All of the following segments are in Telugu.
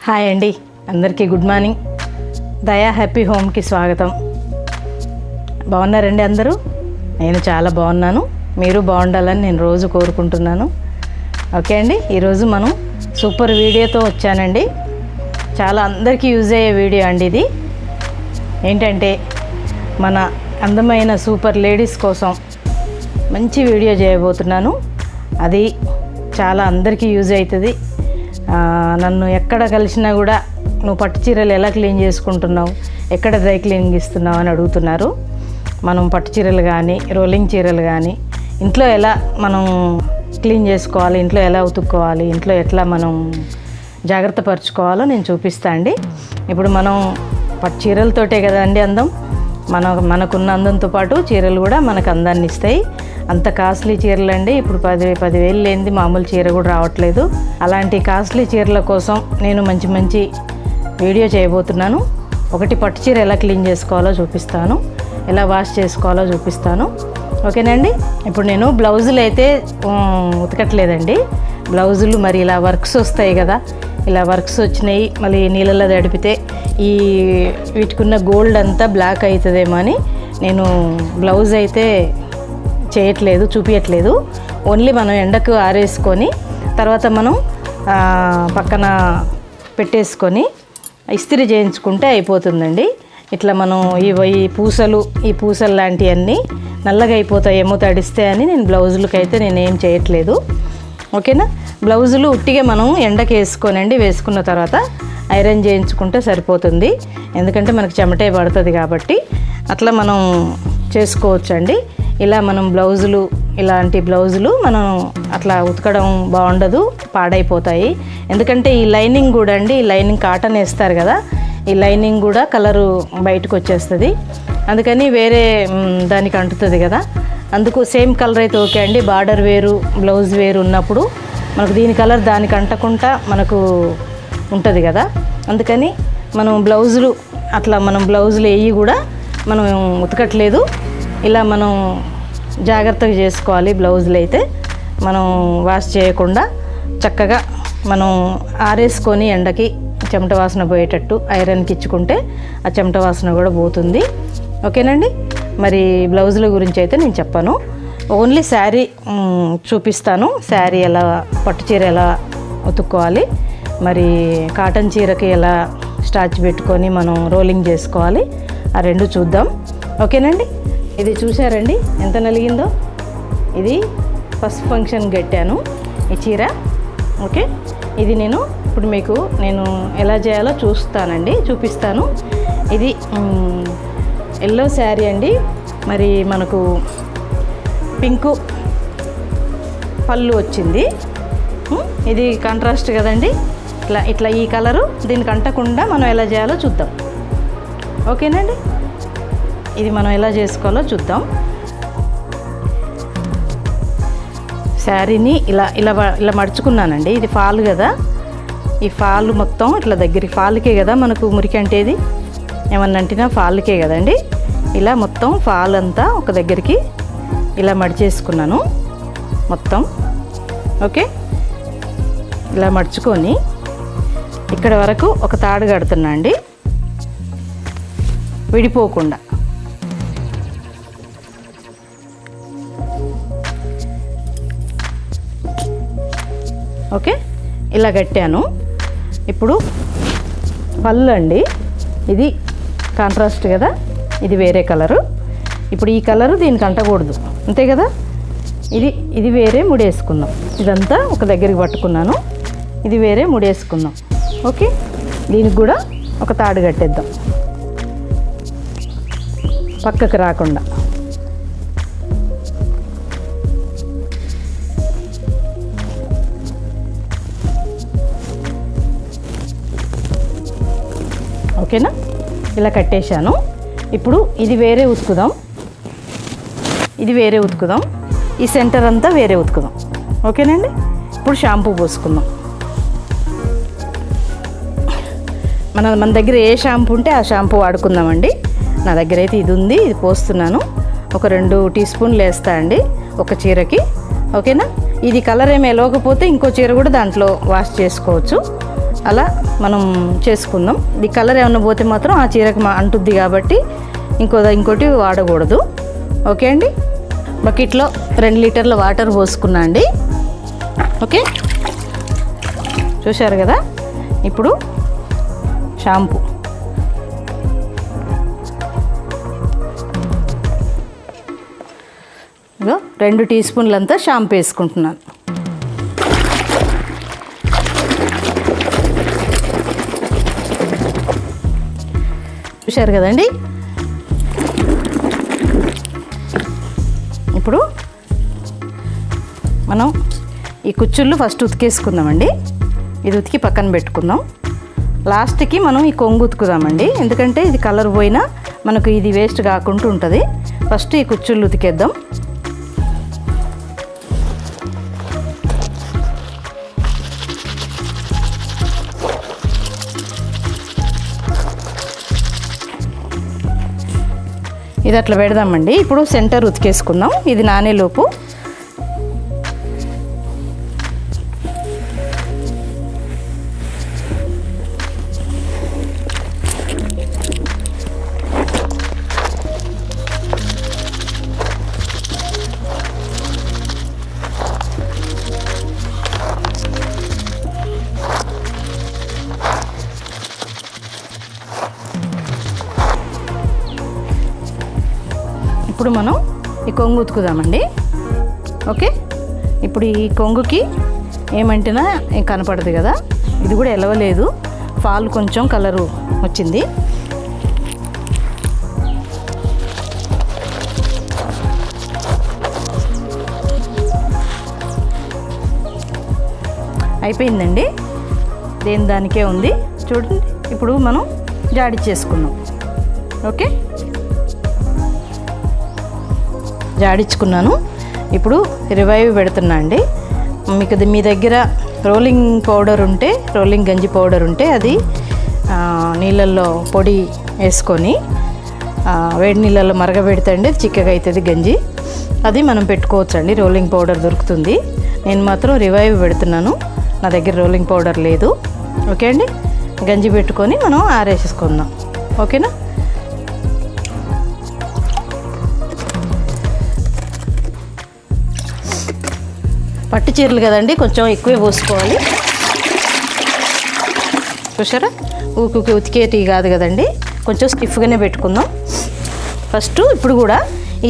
హాయ్ అండి, అందరికీ గుడ్ మార్నింగ్. దయా హ్యాపీ హోమ్కి స్వాగతం. బాగున్నారండి అందరూ? నేను చాలా బాగున్నాను. మీరు బాగుండాలని నేను రోజు కోరుకుంటున్నాను. ఓకే అండి, ఈరోజు మనం సూపర్ వీడియోతో వచ్చానండి. చాలా అందరికీ యూజ్ అయ్యే వీడియో అండి ఇది. ఏంటంటే మన అందమైన సూపర్ లేడీస్ కోసం మంచి వీడియో చేయబోతున్నాను. అది చాలా అందరికీ యూజ్ అవుతుంది. నన్ను ఎక్కడ కలిసినా కూడా నువ్వు పట్టు చీరలు ఎలా క్లీన్ చేసుకుంటున్నావు, ఎక్కడ డ్రై క్లీనింగ్ ఇస్తున్నావు అని అడుగుతున్నారు. మనం పట్టు చీరలు కానీ రోలింగ్ చీరలు కానీ ఇంట్లో ఎలా మనం క్లీన్ చేసుకోవాలి, ఇంట్లో ఎలా ఉతుక్కోవాలి, ఇంట్లో ఎట్లా మనం జాగ్రత్త పరుచుకోవాలో నేను చూపిస్తా అండి. ఇప్పుడు మనం పట్టు చీరలతోటే కదండి అందం. మనకున్న అందంతో పాటు చీరలు కూడా మనకు అందాన్ని ఇస్తాయి. అంత కాస్ట్లీ చీరలు అండి. ఇప్పుడు 10,000 లేనిది మామూలు చీర కూడా రావట్లేదు. అలాంటి కాస్ట్లీ చీరల కోసం నేను మంచి వీడియో చేయబోతున్నాను. ఒకటి పట్టు చీర ఎలా క్లీన్ చేసుకోవాలో చూపిస్తాను, ఎలా వాష్ చేసుకోవాలో చూపిస్తాను. ఓకేనండి. ఇప్పుడు నేను బ్లౌజులు అయితే ఉతకట్లేదండి. బ్లౌజులు మరి ఇలా వర్క్స్ వస్తాయి కదా, ఇలా వర్క్స్ వచ్చినాయి, మళ్ళీ నీళ్ళలో తడిపితే వీటికున్న గోల్డ్ అంతా బ్లాక్ అవుతుందేమో అని నేను బ్లౌజ్ అయితే చూపించట్లేదు. ఓన్లీ మనం ఎండకు ఆరేసుకొని తర్వాత మనం పక్కన పెట్టేసుకొని ఇస్త్రీ చేయించుకుంటే అయిపోతుందండి. ఇట్లా మనం ఈ పూసలు లాంటివన్నీ నల్లగా అయిపోతాయేమో తడిస్తే అని నేను బ్లౌజులకి అయితే నేనేం చేయట్లేదు. ఓకేనా. బ్లౌజులు ఉట్టిగా మనం ఎండకి వేసుకున్న తర్వాత ఐరన్ చేయించుకుంటే సరిపోతుంది. ఎందుకంటే మనకు చెమటే పడుతుంది కాబట్టి అట్లా మనం చేసుకోవచ్చండి. ఇలా మనం ఇలాంటి బ్లౌజులు మనం అట్లా ఉతకడం బాగుండదు, పాడైపోతాయి. ఎందుకంటే ఈ లైనింగ్ కూడా అండి, ఈ లైనింగ్ కాటన్ వేస్తారు కదా, ఈ లైనింగ్ కూడా కలరు బయటకు వచ్చేస్తుంది. అందుకని వేరే దానికి అంటుతుంది కదా, అందుకు సేమ్ కలర్ అయితే ఓకే అండి. బార్డర్ వేరు బ్లౌజ్ వేరు ఉన్నప్పుడు మనకు దీని కలర్ దానికి అంటకుండా మనకు ఉంటుంది కదా. అందుకని మనం బ్లౌజులు వేయి కూడా మనం ఉతకట్లేదు. ఇలా మనం జాగ్రత్తగా చేసుకోవాలి. బ్లౌజులు అయితే మనం వాష్ చేయకుండా చక్కగా మనం ఆరేసుకొని ఎండకి చెమట వాసన పోయేటట్టు ఐరన్కి ఇచ్చుకుంటే ఆ చెమట వాసన కూడా పోతుంది. ఓకేనండి. మరి బ్లౌజుల గురించి అయితే నేను చెప్పాను, ఓన్లీ శారీ చూపిస్తాను. శారీ ఎలా, పట్టు చీర ఎలా ఉతుక్కోవాలి, మరి కాటన్ చీరకి ఎలా స్టార్చ్ పెట్టుకొని మనం రోలింగ్ చేసుకోవాలి, ఆ రెండు చూద్దాం. ఓకేనండి. ఇది చూసారండి ఎంత నలిగిందో. ఇది ఫస్ట్ ఫంక్షన్ కట్టాను ఈ చీర. ఓకే. ఇది ఇప్పుడు మీకు నేను ఎలా చేయాలో చూపిస్తాను. ఇది ఎల్లో శారీ అండి. మరి మనకు పింకు పళ్ళు వచ్చింది. ఇది కాంట్రాస్ట్ కదండి. ఇట్లా ఈ కలరు దీనికి అంటకుండా మనం ఎలా చేయాలో చూద్దాం. ఓకేనండి. ఇది మనం ఎలా చేసుకోవాలో చూద్దాం. శారీని ఇలా మడుచుకున్నానండి. ఇది ఫాల్ కదా, ఈ ఫాల్ మొత్తం ఇట్లా దగ్గరికి ఫాల్కే కదా మనకు మురికి అంటేది, ఏమన్నా అంటినా ఫాల్కే కదండి. ఇలా మొత్తం ఫాల్ అంతా ఒక దగ్గరికి ఇలా మడిచేసుకున్నాను మొత్తం. ఓకే. ఇలా మడుచుకొని ఇక్కడ వరకు ఒక తాడు కడుతున్నా అండి, విడిపోకుండా. ఓకే. ఇలా కట్టాను. ఇప్పుడు పళ్ళు అండి, ఇది కాంట్రాస్ట్ కదా, ఇది వేరే కలరు. ఇప్పుడు ఈ కలరు దీనికి అంటకూడదు, అంతే కదా. ఇది వేరే ముడేసుకుందాం. ఇదంతా ఒక దగ్గరికి పట్టుకున్నాను, ఇది వేరే ముడేసుకుందాం. ఓకే. దీనికి కూడా ఒక తాడు కట్టేద్దాం పక్కకు రాకుండా. ఓకేనా. ఇలా కట్టేశాను. ఇప్పుడు ఇది వేరే ఉతుకుదాం, ఈ సెంటర్ అంతా వేరే ఉతుకుదాం. ఓకేనండి. ఇప్పుడు షాంపూ పోసుకుందాం. మన దగ్గర ఏ షాంపూ ఉంటే ఆ షాంపూ వాడుకుందామండి. నా దగ్గర అయితే ఇది ఉంది, ఇది పోస్తున్నాను. ఒక 2 టీ స్పూన్లు వేస్తా అండి ఒక చీరకి. ఓకేనా. ఇది కలర్ ఏమి ఎలవకపోతే ఇంకో చీర కూడా దాంట్లో వాష్ చేసుకోవచ్చు. అలా మనం చేసుకుందాం. ఈ కలర్ ఏమన్నా పోతే మాత్రం ఆ చీరకు అంటుద్ది కాబట్టి ఇంకోటి వాడకూడదు. ఓకే అండి. బకెట్లో 2 లీటర్ల వాటర్ పోసుకున్నా అండి. ఓకే, చూశారు కదా. ఇప్పుడు షాంపూ ఇగో 2 టీ స్పూన్లంతా షాంపూ వేసుకుంటున్నాను. చూశారు కదండి. ఇప్పుడు మనం ఈ కుచ్చుళ్ళు ఫస్ట్ ఉతికేసుకుందామండి. ఇది ఉతికి పక్కన పెట్టుకుందాం. లాస్ట్కి మనం ఈ కొంగు ఉతుకుదామండి, ఎందుకంటే ఇది కలర్ పోయినా మనకు ఇది వేస్ట్ కాకుండా ఉంటుంది. ఫస్ట్ ఈ కుచ్చుళ్ళు ఉతికేద్దాం. ఇది అట్లా పెడదామండి. ఇప్పుడు సెంటర్ ఉతికేసుకుందాం, ఇది నానేలోపు. ఇప్పుడు మనం ఈ కొంగు ఉతుకుదామండి. ఓకే, ఇప్పుడు ఈ కొంగుకి ఏమంటినా కనపడదు కదా, ఇది కూడా ఎలవలేదు, ఫాల్ కొంచెం కలరు వచ్చింది. అయిపోయిందండి, దేని దానికే ఉంది. చూడండి, ఇప్పుడు మనం జాడిచ్చేసుకున్నాం. ఓకే, జాడించుకున్నాను. ఇప్పుడు రివైవ్ పెడుతున్నా అండి. మీకు మీ దగ్గర రోలింగ్ పౌడర్ ఉంటే, రోలింగ్ గంజి పౌడర్ ఉంటే అది నీళ్ళల్లో పొడి వేసుకొని వేడి నీళ్ళల్లో మరగబెడితే చిక్కగా అవుతుంది గంజి. అది మనం పెట్టుకోవచ్చు అండి, రోలింగ్ పౌడర్ దొరుకుతుంది. నేను మాత్రం రివైవ్ పెడుతున్నాను, నా దగ్గర రోలింగ్ పౌడర్ లేదు. ఓకే అండి, గంజి పెట్టుకొని మనం ఆరేసేసుకుందాం. ఓకేనా. పట్టు చీరలు కదండి, కొంచెం ఎక్కువే పోసుకోవాలి. చూసారా, ఊకి ఉతికేటి కాదు కదండి, కొంచెం స్టిఫ్గానే పెట్టుకుందాం ఫస్ట్. ఇప్పుడు కూడా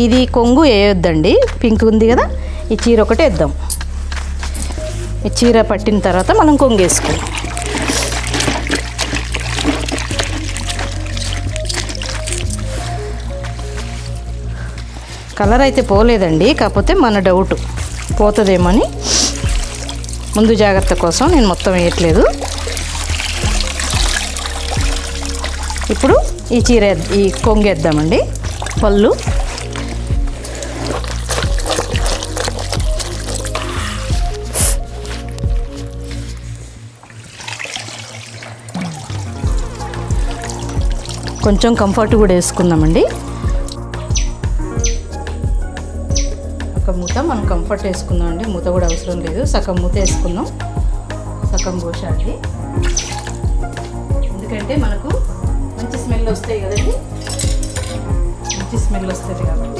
ఇది కొంగు వేయొద్దండి, పింక్ ఉంది కదా, ఈ చీర ఒకటి వేద్దాం. ఈ చీర పట్టిన తర్వాత మనం కొంగు వేసుకుందాం. కలర్ అయితే పోలేదండి, కాకపోతే మన డౌట్ పోతుందేమని ముందు జాగ్రత్త కోసం నేను మొత్తం వేయట్లేదు. ఇప్పుడు ఈ చీర ఈ కొంగేద్దామండి. పళ్ళు కొంచెం కంఫర్ట్ కూడా వేసుకుందామండి. ఒక మూత మనం కంఫర్ట్ వేసుకుందాం అండి, మూత కూడా అవసరం లేదు, సగం మూత వేసుకుందాం, సగం పోషాలి. ఎందుకంటే మనకు మంచి స్మెల్ వస్తాయి కదండి, మంచి స్మెల్ వస్తుంది కాబట్టి.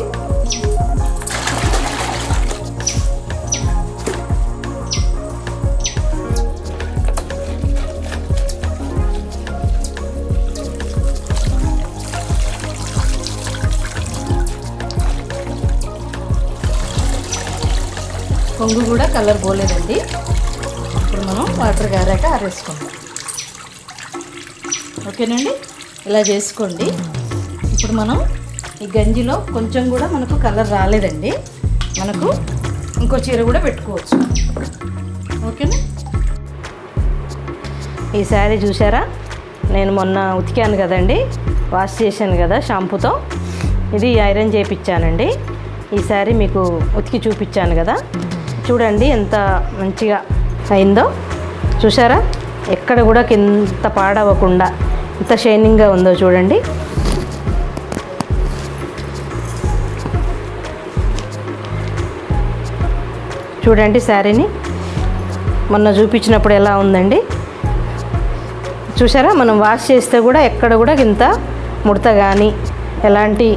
కొంగు కూడా కలర్ పోలేదండి. ఇప్పుడు మనం వాటర్ గారాక ఆరేసుకుందాం. ఓకేనండి, ఇలా చేసుకోండి. ఇప్పుడు మనం ఈ గంజిలో కొంచెం కూడా మనకు కలర్ రాలేదండి, మనకు ఇంకో చీర కూడా పెట్టుకోవచ్చు. ఓకేనా. ఈ శారీ చూసారా, నేను మొన్న ఉతికాను కదండి, వాష్ చేశాను కదా షాంపూతో, ఇది ఐరన్ చేయించానండి. ఈ శారీ మీకు ఉతికి చూపించాను కదా, చూడండి ఎంత మంచిగా అయిందో. చూసారా, ఎక్కడ కూడా కింద పాడవకుండా ఎంత షైనింగ్గా ఉందో చూడండి. చూడండి శారీని మొన్న చూపించినప్పుడు ఎలా ఉందండి, చూసారా, మనం వాష్ చేస్తే కూడా ఎక్కడ కూడా ఇంత ముడత కానీ ఎలాంటి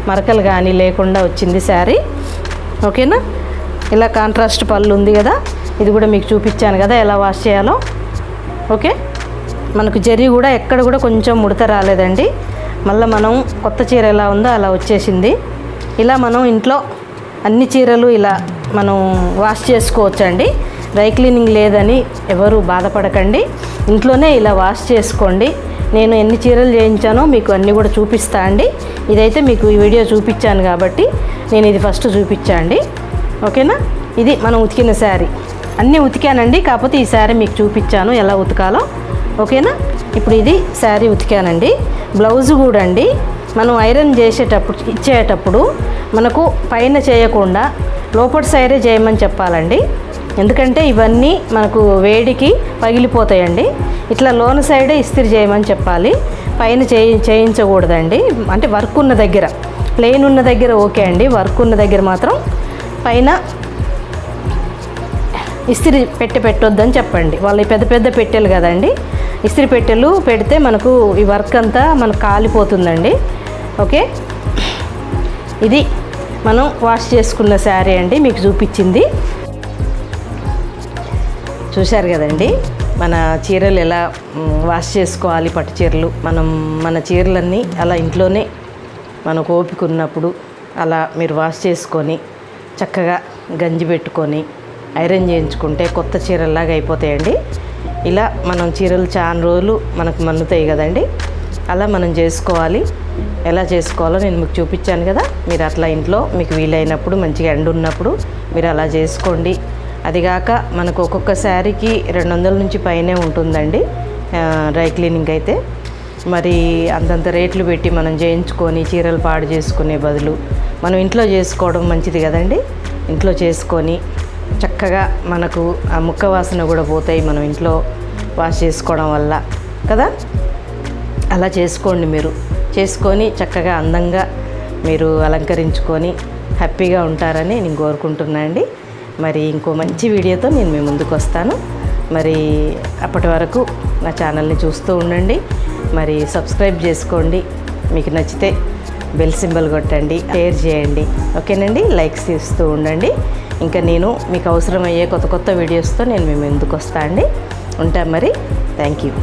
మరకలు కానీ లేకుండా వచ్చింది శారీ. ఓకేనా, ఇలా కాంట్రాస్ట్ పళ్ళు ఉంది కదా, ఇది కూడా మీకు చూపించాను కదా ఎలా వాష్ చేయాలో. ఓకే, మనకు జరీ కూడా ఎక్కడ కూడా కొంచెం ముడత రాలేదండి. మళ్ళీ మనం కొత్త చీర ఎలా ఉందో అలా వచ్చేసింది. ఇలా మనం ఇంట్లో అన్ని చీరలు ఇలా మనం వాష్ చేసుకోవచ్చండి. డ్రై క్లీనింగ్ లేదని ఎవరు బాధపడకండి, ఇంట్లోనే ఇలా వాష్ చేసుకోండి. నేను ఎన్ని చీరలు చేయించానో మీకు అన్నీ కూడా చూపిస్తా అండి. ఇదైతే మీకు ఈ వీడియో చూపించాను కాబట్టి నేను ఇది ఫస్ట్ చూపించా అండి. ఓకేనా, ఇది మనం ఉతికిన శారీ. అన్నీ ఉతికానండి, కాకపోతే ఈ శారీ మీకు చూపించాను ఎలా ఉతకాలో. ఓకేనా, ఇప్పుడు ఇది శారీ ఉతికానండి. బ్లౌజ్ కూడా అండి మనం ఐరన్ చేసేటప్పుడు ఇచ్చేటప్పుడు మనకు పైన చేయకుండా లోపల సైడే చేయమని చెప్పాలండి. ఎందుకంటే ఇవన్నీ మనకు వేడికి పగిలిపోతాయండి. ఇట్లా లోన సైడే ఇస్త్రీ చేయమని చెప్పాలి, పైన చేయించకూడదండి. అంటే వర్క్ ఉన్న దగ్గర, ప్లెయిన్ ఉన్న దగ్గర ఓకే అండి, వర్క్ ఉన్న దగ్గర మాత్రం పైన ఇస్త్రీ పెట్టొద్దని చెప్పండి. వాళ్ళు పెద్ద పెద్ద పెట్టెలు కదండి, ఇస్త్రీ పెట్టెలు పెడితే మనకు ఈ వర్క్ అంతా మనకు కాలిపోతుందండి. ఓకే, ఇది మనం వాష్ చేసుకున్న శారీ అండి, మీకు చూపించింది. చూశారు కదండి మన చీరలు ఎలా వాష్ చేసుకోవాలి. పట్టు చీరలు మన చీరలన్నీ అలా ఇంట్లోనే మనకు ఓపిక ఉన్నప్పుడు అలా మీరు వాష్ చేసుకొని చక్కగా గంజి పెట్టుకొని ఐరన్ చేయించుకుంటే కొత్త చీరల్లాగా అయిపోతాయండి. ఇలా మనం చీరలు చాలా రోజులు మనకు మన్నుతాయి కదండి, అలా మనం చేసుకోవాలి. ఎలా చేసుకోవాలో నేను మీకు చూపించాను కదా, మీరు అట్లా ఇంట్లో మీకు వీలైనప్పుడు మంచిగా ఎండ ఉన్నప్పుడు మీరు అలా చేసుకోండి. అదిగాక మనకు ఒక్కొక్క శారీకి 200 నుంచి పైనే ఉంటుందండి డ్రై క్లీనింగ్ అయితే. మరి అంతంత రేట్లు పెట్టి మనం చేయించుకొని చీరలు పాడు చేసుకునే బదులు మనం ఇంట్లో చేసుకోవడం మంచిది కదండి. ఇంట్లో చేసుకొని చక్కగా మనకు ఆ ముక్క వాసన కూడా పోతాయి మనం ఇంట్లో వాష్ చేసుకోవడం వల్ల కదా. అలా చేసుకోండి, మీరు చేసుకొని చక్కగా అందంగా మీరు అలంకరించుకొని హ్యాపీగా ఉంటారని నేను కోరుకుంటున్నాను అండి. మరి ఇంకో మంచి వీడియోతో నేను మీ ముందుకు వస్తాను. మరి అప్పటి వరకు నా ఛానల్ని చూస్తూ ఉండండి. మరి సబ్స్క్రైబ్ చేసుకోండి, మీకు నచ్చితే బెల్ సింబల్ కొట్టండి, షేర్ చేయండి. ఓకేనండి, లైక్స్ ఇస్తూ ఉండండి. ఇంకా నేను మీకు అవసరమయ్యే కొత్త వీడియోస్తో నేను మీ ముందుకు వస్తాను అండి. ఉంటాను మరి. Thank you.